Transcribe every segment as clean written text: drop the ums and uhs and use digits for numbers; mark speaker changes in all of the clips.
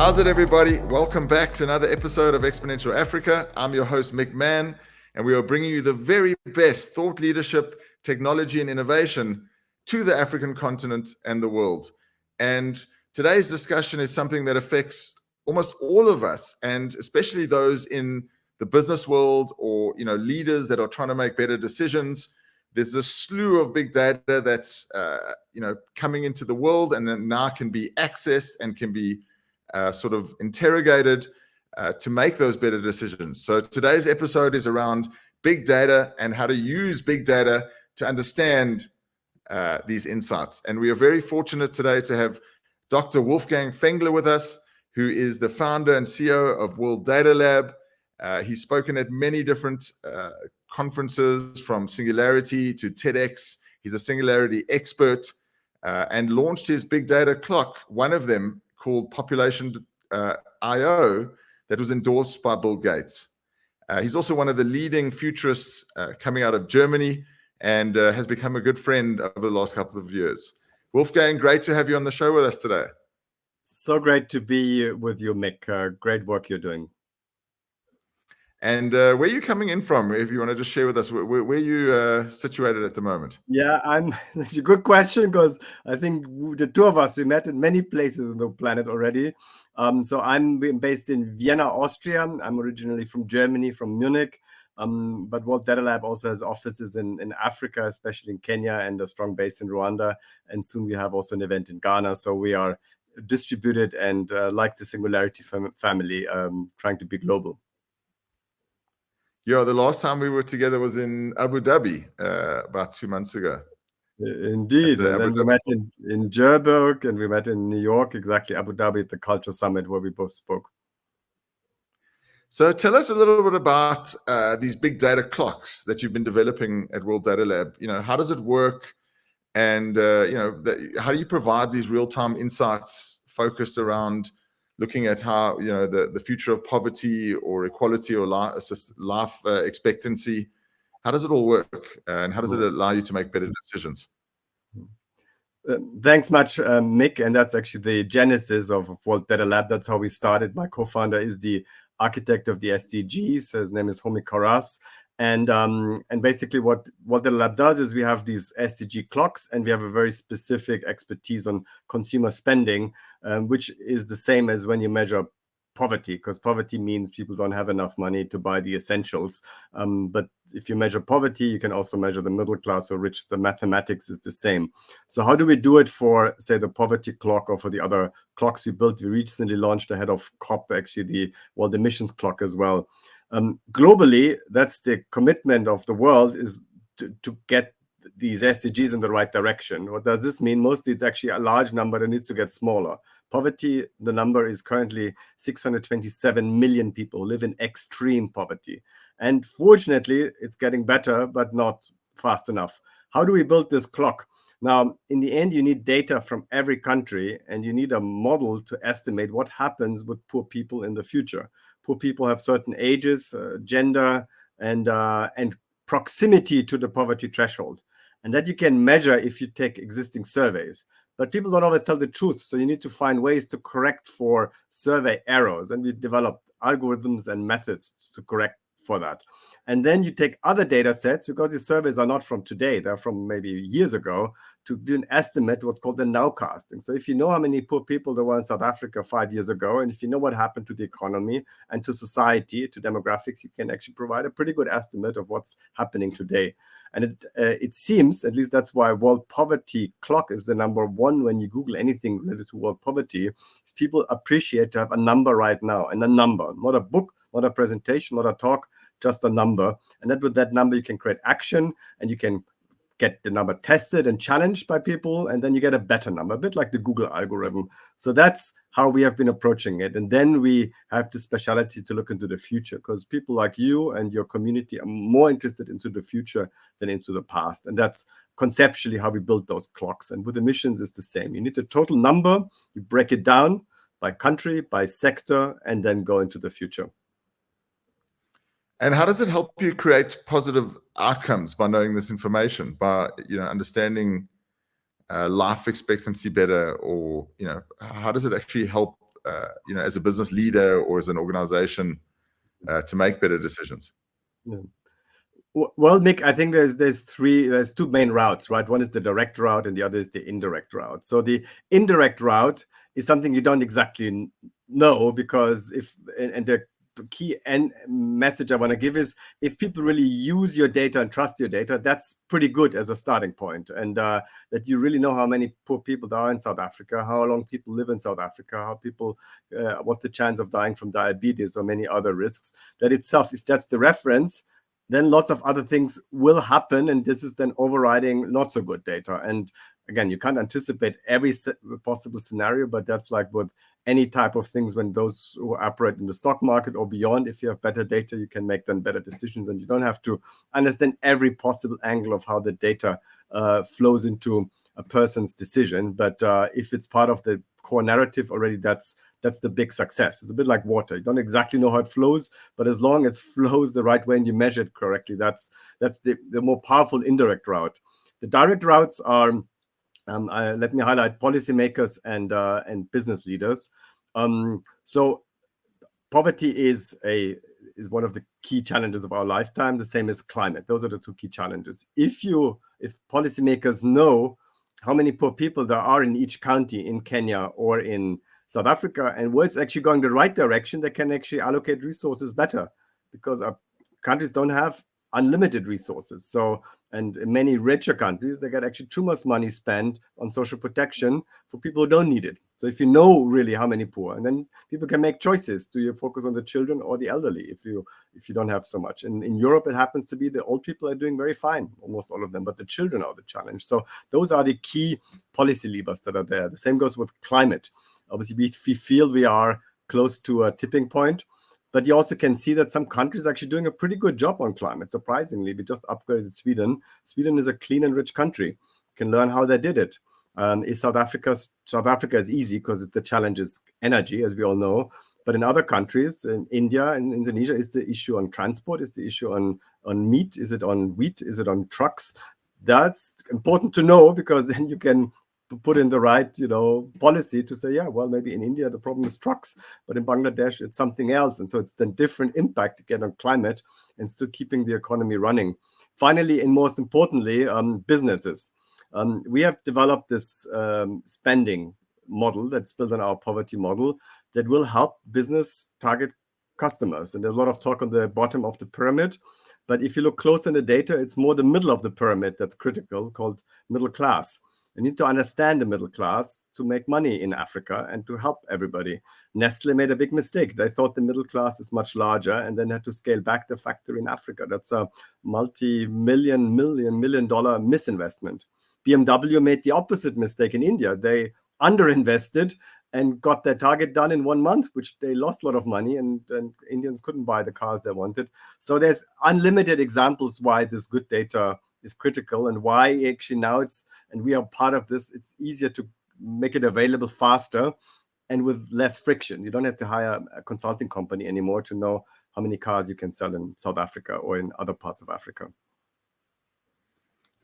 Speaker 1: How's it, everybody? Welcome back to another episode of Exponential Africa. I'm your host, Mick Mann, and we are bringing you the very best thought leadership, technology, and innovation to the African continent and the world. And today's discussion is something that affects almost all of us, and especially those in the business world or leaders that are trying to make better decisions. There's a slew of big data that's coming into the world, and then now can be accessed and can be sort of interrogated to make those better decisions. So today's episode is around big data and how to use big data to understand these insights. And we are very fortunate today to have Dr. Wolfgang Fengler with us, who is the founder and CEO of World Data Lab. He's spoken at many different conferences, from Singularity to TEDx. He's a Singularity expert and launched his big data clock, one of them called Population IO, that was endorsed by Bill Gates. He's also one of the leading futurists coming out of Germany, and has become a good friend over the last couple of years. Wolfgang, great to have you on the show with us today.
Speaker 2: So great to be with you, Mick. Great work you're doing.
Speaker 1: And where are you coming in from? If you want to just share with us, where are you situated at the moment?
Speaker 2: Yeah, that's a good question, because I think the two of us, we met in many places on the planet already. So I'm based in Vienna, Austria. I'm originally from Germany, from Munich. But World Data Lab also has offices in Africa, especially in Kenya, and a strong base in Rwanda. And soon we have also an event in Ghana. So we are distributed and like the Singularity family, trying to be global.
Speaker 1: Yeah, the last time we were together was in Abu Dhabi about 2 months ago.
Speaker 2: Indeed. And then we met in Joburg, and we met in New York, exactly, Abu Dhabi, at the Culture Summit, where we both spoke.
Speaker 1: So tell us a little bit about these big data clocks that you've been developing at World Data Lab. How does it work? And, how do you provide these real-time insights focused around looking at how, the future of poverty or equality or life expectancy? How does it all work? And how does it allow you to make better decisions?
Speaker 2: Thanks much, Mick. And that's actually the genesis of World Data Lab. That's how we started. My co-founder is the architect of the SDGs. His name is Homi Karas. And basically what the lab does is we have these SDG clocks, and we have a very specific expertise on consumer spending, which is the same as when you measure poverty, because poverty means people don't have enough money to buy the essentials. But if you measure poverty, you can also measure the middle class or rich. The mathematics is the same. So how do we do it for, say, the poverty clock, or for the other clocks we built? We recently launched ahead of COP, actually, the World Emissions Clock as well. Globally, that's the commitment of the world, is to get these SDGs in the right direction. What does this mean? Mostly it's actually a large number that needs to get smaller. Poverty, the number is currently 627 million people who live in extreme poverty. And fortunately, it's getting better, but not fast enough. How do we build this clock? Now, in the end, you need data from every country, and you need a model to estimate what happens with poor people in the future. Poor people have certain ages, gender, and proximity to the poverty threshold. And that you can measure if you take existing surveys. But people don't always tell the truth. So you need to find ways to correct for survey errors. And we developed algorithms and methods to correct for that. And then you take other data sets, because these surveys are not from today, they're from maybe years ago, to do an estimate, what's called the nowcasting. So if you know how many poor people there were in South Africa 5 years ago, and if you know what happened to the economy and to society, to demographics, you can actually provide a pretty good estimate of what's happening today. And it seems, at least that's why World Poverty Clock is the number one when you Google anything related to world poverty, is people appreciate to have a number right now, and a number, not a book, not a presentation, not a talk, just a number. And that with that number, you can create action, and you can get the number tested and challenged by people, and then you get a better number, a bit like the Google algorithm. So that's how we have been approaching it. And then we have the specialty to look into the future, because people like you and your community are more interested into the future than into the past. And that's conceptually how we build those clocks. And with emissions, it's the same. You need the total number, you break it down by country, by sector, and then go into the future.
Speaker 1: And how does it help you create positive outcomes by knowing this information, by understanding life expectancy better, or how does it actually help as a business leader or as an organization to make better decisions?
Speaker 2: Yeah. Well, Mick, I think there's two main routes, right? One is the direct route and the other is the indirect route. So the indirect route is something you don't exactly know, because and the key message I want to give is, if people really use your data and trust your data, that's pretty good as a starting point. And that you really know how many poor people there are in South Africa, how long people live in South Africa, how people, what's the chance of dying from diabetes or many other risks. That itself, if that's the reference, then lots of other things will happen, and this is then overriding not so good data. And again, you can't anticipate every possible scenario, but that's like with any type of things, when those who operate in the stock market or beyond, if you have better data, you can make then better decisions, and you don't have to understand every possible angle of how the data flows into a person's decision. But if it's part of the core narrative already, that's the big success. It's a bit like water. You don't exactly know how it flows, but as long as it flows the right way and you measure it correctly, that's the more powerful indirect route. The direct routes are, let me highlight policymakers and business leaders. So poverty is one of the key challenges of our lifetime, the same as climate. Those are the two key challenges. If policymakers know how many poor people there are in each county in Kenya or in South Africa, and where it's actually going the right direction, they can actually allocate resources better, because our countries don't have unlimited resources. So, and in many richer countries, they get actually too much money spent on social protection for people who don't need it. So if you know really how many poor, and then people can make choices. Do you focus on the children or the elderly if you don't have so much? And in Europe, it happens to be the old people are doing very fine, almost all of them, but the children are the challenge. So those are the key policy levers that are there. The same goes with climate. Obviously, we feel we are close to a tipping point, but you also can see that some countries are actually doing a pretty good job on climate. Surprisingly, we just upgraded Sweden. Sweden is a clean and rich country. You can learn how they did it. Is South Africa is easy because the challenge is energy, as we all know. But in other countries, in India and Indonesia, is the issue on transport? Is the issue on meat? Is it on wheat? Is it on trucks? That's important to know, because then you can put in the right, policy to say, yeah, well, maybe in India the problem is trucks, but in Bangladesh it's something else. And so it's the different impact to get on climate and still keeping the economy running. Finally, and most importantly, businesses. We have developed this spending model that's built on our poverty model that will help business target customers. And there's a lot of talk on the bottom of the pyramid, but if you look close in the data, it's more the middle of the pyramid that's critical, called middle class. You need to understand the middle class to make money in Africa and to help everybody. Nestle made a big mistake. They thought the middle class is much larger and then had to scale back the factory in Africa. That's a multi-million dollar misinvestment. BMW made the opposite mistake in India. They underinvested and got their target done in 1 month, which they lost a lot of money, and Indians couldn't buy the cars they wanted. So there's unlimited examples why this good data is critical, and why actually now and we are part of this, it's easier to make it available faster and with less friction. You don't have to hire a consulting company anymore to know how many cars you can sell in South Africa or in other parts of Africa.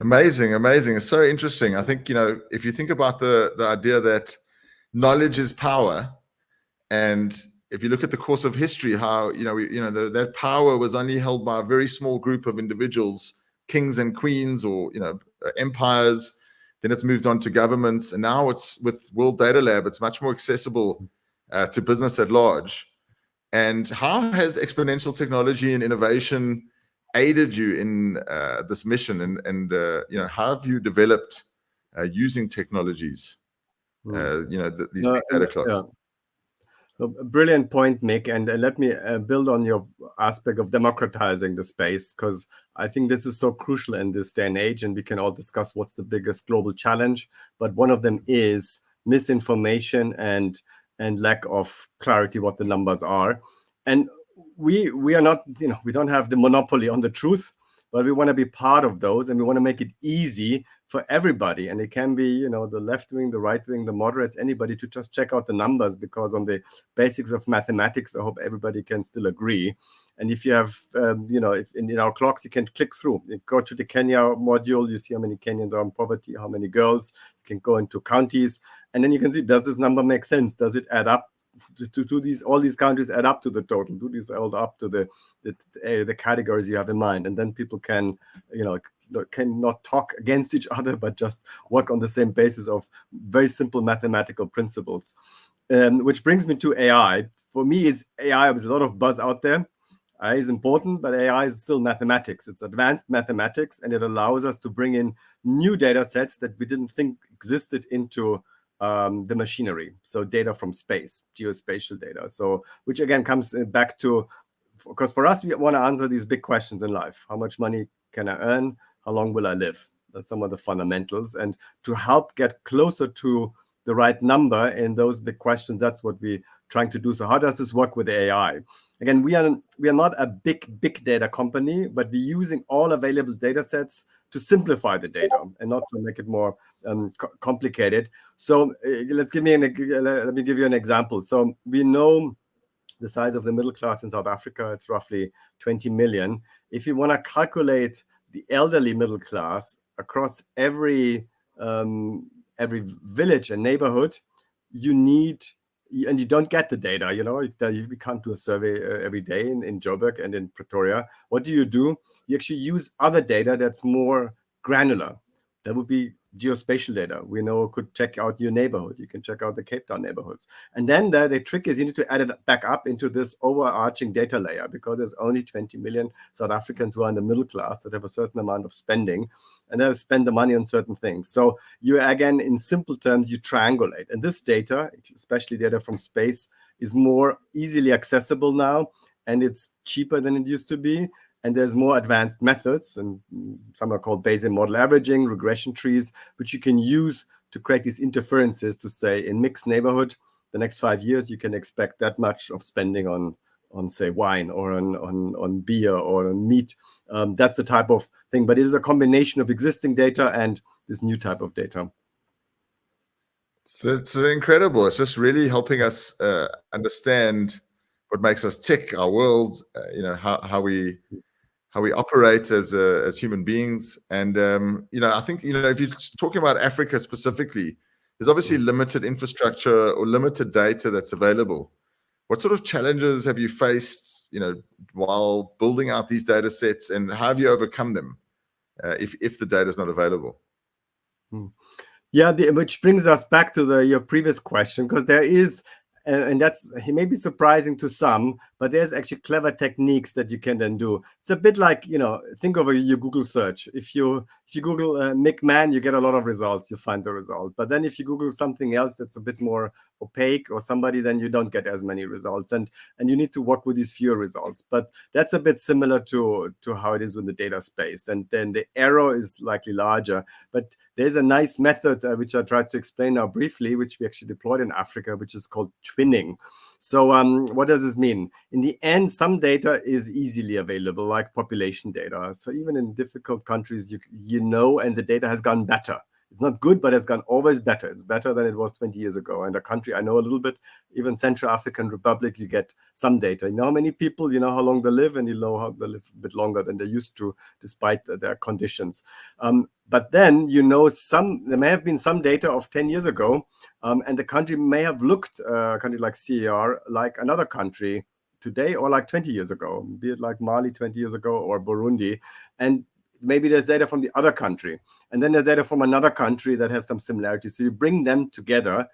Speaker 1: Amazing. It's so interesting. I think, if you think about the idea that knowledge is power, and if you look at the course of history, how, that power was only held by a very small group of individuals, kings and queens, or, empires, then it's moved on to governments. And now it's with World Data Lab, it's much more accessible to business at large. And how has exponential technology and innovation aided you in this mission? And how have you developed using technologies, these big data clocks?
Speaker 2: Yeah. A brilliant point, Mick. And let me build on your aspect of democratizing the space, because I think this is so crucial in this day and age, and we can all discuss what's the biggest global challenge. But one of them is misinformation and lack of clarity what the numbers are. And we are not, we don't have the monopoly on the truth, but we want to be part of those, and we want to make it easy for everybody. And it can be, the left wing, the right wing, the moderates, anybody, to just check out the numbers, because on the basics of mathematics, I hope everybody can still agree. And if you have, if in our clocks, you can click through. You go to the Kenya module, you see how many Kenyans are in poverty, how many girls. You can go into counties, and then you can see, does this number make sense? Does it add up? do these, all these countries add up to the total? Do these add up to the categories you have in mind? And then people can, cannot talk against each other, but just work on the same basis of very simple mathematical principles. Which brings me to AI. For me, AI was a lot of buzz out there. AI is important, but AI is still mathematics. It's advanced mathematics, and it allows us to bring in new data sets that we didn't think existed into the machinery. So data from space, geospatial data. So which again comes back to, because for us, we want to answer these big questions in life. How much money can I earn? How long will I live? That's some of the fundamentals. And to help get closer to the right number in those big questions, that's what we're trying to do. So how does this work with AI? Again, we are not a big data company, but we're using all available data sets to simplify the data and not to make it more complicated. So let me give you an example. So we know the size of the middle class in South Africa. It's roughly 20 million. If you want to calculate the elderly middle class across every village and neighborhood, you need, and you don't get the data, we can't do a survey every day in Joburg and in Pretoria. What do? You actually use other data that's more granular. That would be geospatial data. We know could check out your neighborhood. You can check out the Cape Town neighborhoods. And then the trick is you need to add it back up into this overarching data layer, because there's only 20 million South Africans who are in the middle class that have a certain amount of spending, and they spend the money on certain things. So you, again, in simple terms, you triangulate. And this data, especially data from space, is more easily accessible now, and it's cheaper than it used to be. And there's more advanced methods, and some are called Bayesian model averaging, regression trees, which you can use to create these interferences to say, in mixed neighborhood, the next 5 years, you can expect that much of spending on say, wine, or on beer, or on meat. That's the type of thing. But it is a combination of existing data and this new type of data.
Speaker 1: So it's incredible. It's just really helping us understand what makes us tick, our world, how we operate as human beings. And I think if you're talking about Africa specifically, there's obviously limited infrastructure or limited data that's available. What sort of challenges have you faced while building out these data sets, and how have you overcome them if the data is not available?
Speaker 2: Yeah, which brings us back to your previous question, because there is, and that's, it may be surprising to some, but there's actually clever techniques that you can then do. It's a bit like, think of your Google search. If you Google Mick Man, you get a lot of results, you find the result. But then if you Google something else that's a bit more opaque or somebody, then you don't get as many results. And you need to work with these fewer results. But that's a bit similar to how it is with the data space. And then the error is likely larger. But there's a nice method, which I tried to explain now briefly, which we actually deployed in Africa, which is called twinning. So what does this mean? In the end, some data is easily available, like population data. So even in difficult countries, and the data has gone better. It's not good, but it's gone always better. It's better than it was 20 years ago. And a country I know a little bit, even Central African Republic, you get some data. You know how many people, you know how long they live, and you know how they live a bit longer than they used to, despite their conditions. But then, there may have been some data of 10 years ago, and the country may have looked, a country like CAR, like another country today, or like 20 years ago, be it like Mali 20 years ago, or Burundi. And maybe there's data from the other country, and then there's data from another country that has some similarities. So you bring them together.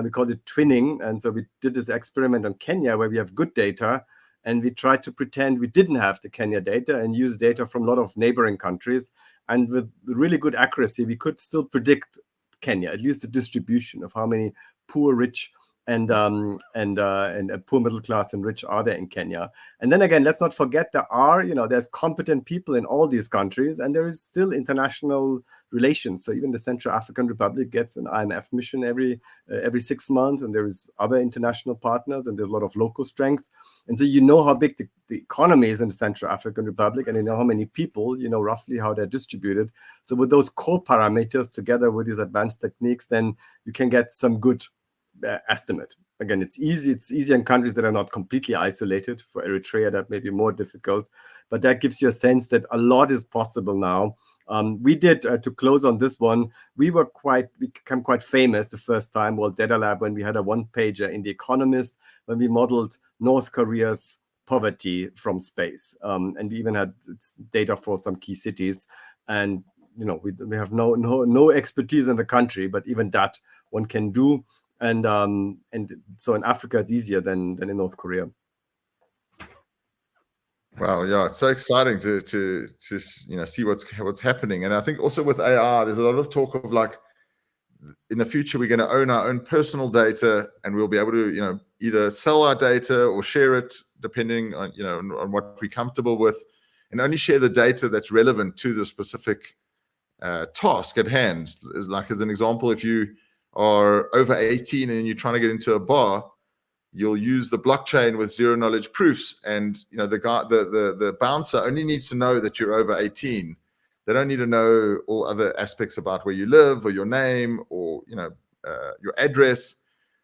Speaker 2: We call it twinning. And so we did this experiment on Kenya, where we have good data, and we tried to pretend we didn't have the Kenya data and use data from a lot of neighboring countries. And with really good accuracy, we could still predict Kenya, at least the distribution of how many poor, rich, and poor, middle class, and rich are there in Kenya. And then again, let's not forget there's competent people in all these countries, and there is still international relations. So even the Central African Republic gets an IMF mission every 6 months, and there is other international partners, and there's a lot of local strength. And so how big the economy is in the Central African Republic, and you know how many people, roughly how they're distributed. So with those core parameters together with these advanced techniques, then you can get some good estimate. Again, it's easy in countries that are not completely isolated. For Eritrea, that may be more difficult, but that gives you a sense that a lot is possible now. We did, to close on this one, we became quite famous the first time, World Data Lab, when we had a one-pager in The Economist, when we modeled North Korea's poverty from space. And we even had data for some key cities. And we have no expertise in the country, but even that one can do. And so in Africa, it's easier than in North Korea.
Speaker 1: Wow, yeah, it's so exciting to see what's happening. And I think also with AI, there's a lot of talk of like, in the future we're going to own our own personal data, and we'll be able to either sell our data or share it depending on on what we're comfortable with, and only share the data that's relevant to the specific task at hand. As an example, if you are over 18 and you're trying to get into a bar, you'll use the blockchain with zero knowledge proofs, and the bouncer only needs to know that you're over 18. They don't need to know all other aspects about where you live or your name or your address.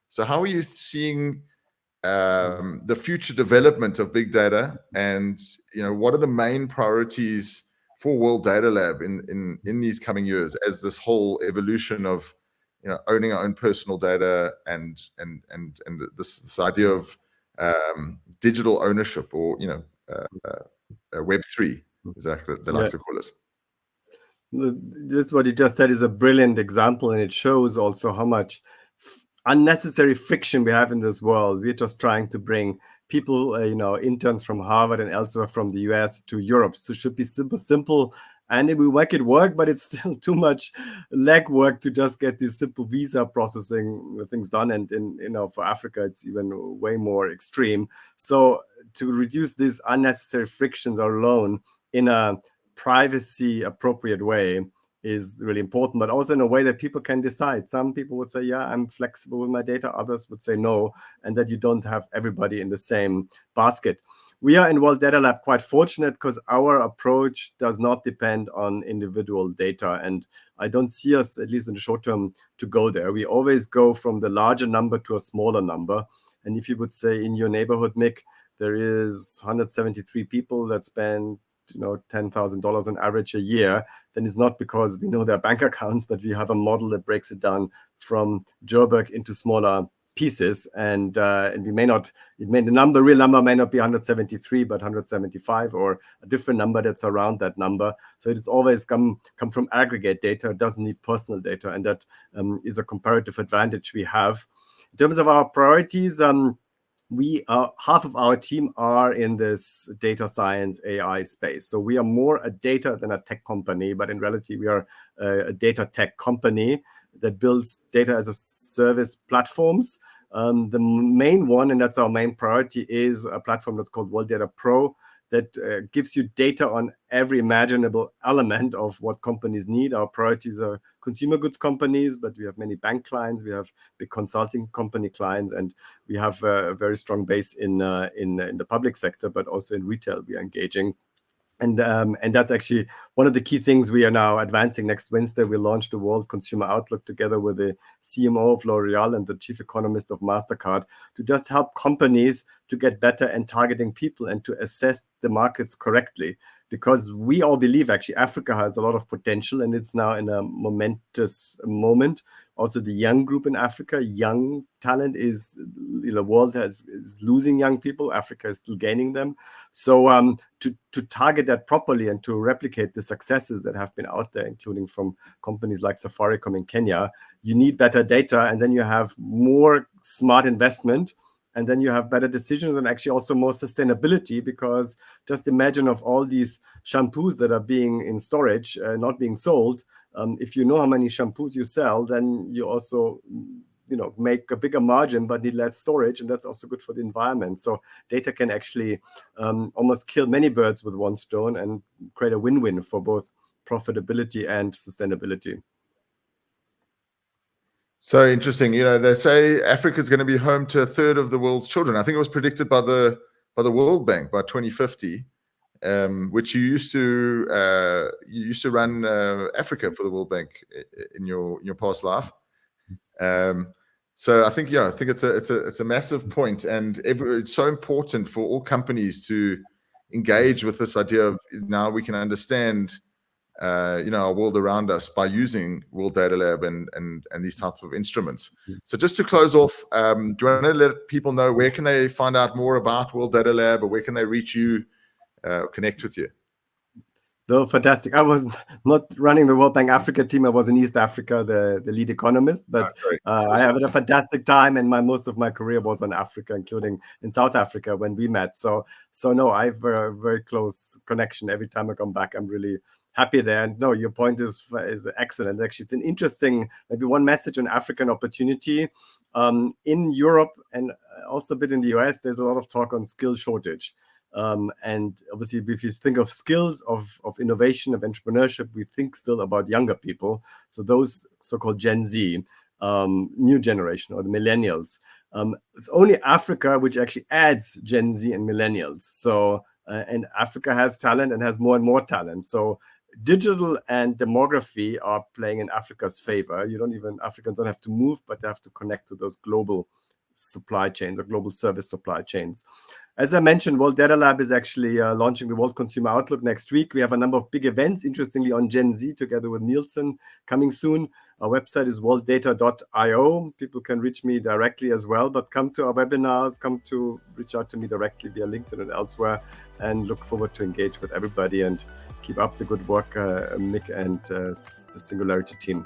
Speaker 1: So how are you seeing the future development of big data, and what are the main priorities for World Data Lab in these coming years, as this whole evolution of owning our own personal data and this idea of digital ownership, or Web3, is that they like to call it?
Speaker 2: This, what you just said, is a brilliant example, and it shows also how much unnecessary friction we have in this world. We're just trying to bring people, interns from Harvard and elsewhere from the US to Europe. So it should be simple, and we make it work, but it's still too much legwork to just get these simple visa processing things done. And for Africa, it's even way more extreme. So to reduce these unnecessary frictions alone in a privacy appropriate way is really important, but also in a way that people can decide. Some people would say, yeah, I'm flexible with my data. Others would say no, and that you don't have everybody in the same basket. We are in World Data Lab quite fortunate because our approach does not depend on individual data. And I don't see us, at least in the short term, to go there. We always go from the larger number to a smaller number. And if you would say in your neighborhood, Mick, there is 173 people that spend $10,000 on average a year, then it's not because we know their bank accounts, but we have a model that breaks it down from Joburg into smaller pieces, and the real number may not be 173, but 175, or a different number that's around that number. So it is always come from aggregate data. It doesn't need personal data, and that is a comparative advantage we have. In terms of our priorities, half of our team are in this data science AI space. So we are more a data than a tech company, but in reality, we are a data tech company that builds data as a service platforms. The main one, and that's our main priority, is a platform that's called World Data Pro, that gives you data on every imaginable element of what companies need. Our priorities are consumer goods companies, but we have many bank clients, we have big consulting company clients, and we have a very strong base in the public sector, but also in retail we are engaging. And that's actually one of the key things we are now advancing. Next Wednesday, we launch the World Consumer Outlook together with the CMO of L'Oreal and the chief economist of MasterCard, to just help companies to get better at targeting people and to assess the markets correctly. Because we all believe actually Africa has a lot of potential, and it's now in a momentous moment. Also, the young group in Africa, young talent is, the world is losing young people. Africa is still gaining them. So to target that properly and to replicate the successes that have been out there, including from companies like Safaricom in Kenya, you need better data, and then you have more smart investment, and then you have better decisions, and actually also more sustainability. Because just imagine of all these shampoos that are being in storage, not being sold. If you know how many shampoos you sell, then you also make a bigger margin, but need less storage, and that's also good for the environment. So data can actually almost kill many birds with one stone and create a win-win for both profitability and sustainability.
Speaker 1: So interesting. They say Africa is going to be home to a third of the world's children. I think it was predicted by the World Bank by 2050, which you used to run Africa for the World Bank in your past life. So I think it's a massive point, and it's so important for all companies to engage with this idea of, now we can understand our world around us by using World Data Lab and these types of instruments. So just to close off, do you want to let people know where can they find out more about World Data Lab, or where can they reach you, connect with you?
Speaker 2: So fantastic. I was not running the World Bank Africa team. I was in East Africa, the lead economist, but I had a fantastic time, and most of my career was on Africa, including in South Africa when we met. So no, I have a very close connection. Every time I come back, I'm really happy there. And no, your point is excellent. Actually, it's an interesting, maybe one message on African opportunity. In Europe and also a bit in the US, there's a lot of talk on skill shortage. And obviously, if you think of skills, of innovation, of entrepreneurship, we think still about younger people. So those so-called Gen Z, new generation, or the millennials. It's only Africa which actually adds Gen Z and millennials. So, and Africa has talent and has more and more talent. So digital and demography are playing in Africa's favor. Africans don't have to move, but they have to connect to those global supply chains or global service supply chains. As I mentioned, World Data Lab is actually launching the World Consumer Outlook next week. We have a number of big events, interestingly, on Gen Z together with Nielsen coming soon. Our website is worlddata.io. People can reach me directly as well, but come to our webinars, reach out to me directly via LinkedIn and elsewhere, and look forward to engage with everybody and keep up the good work, Mick and the Singularity team.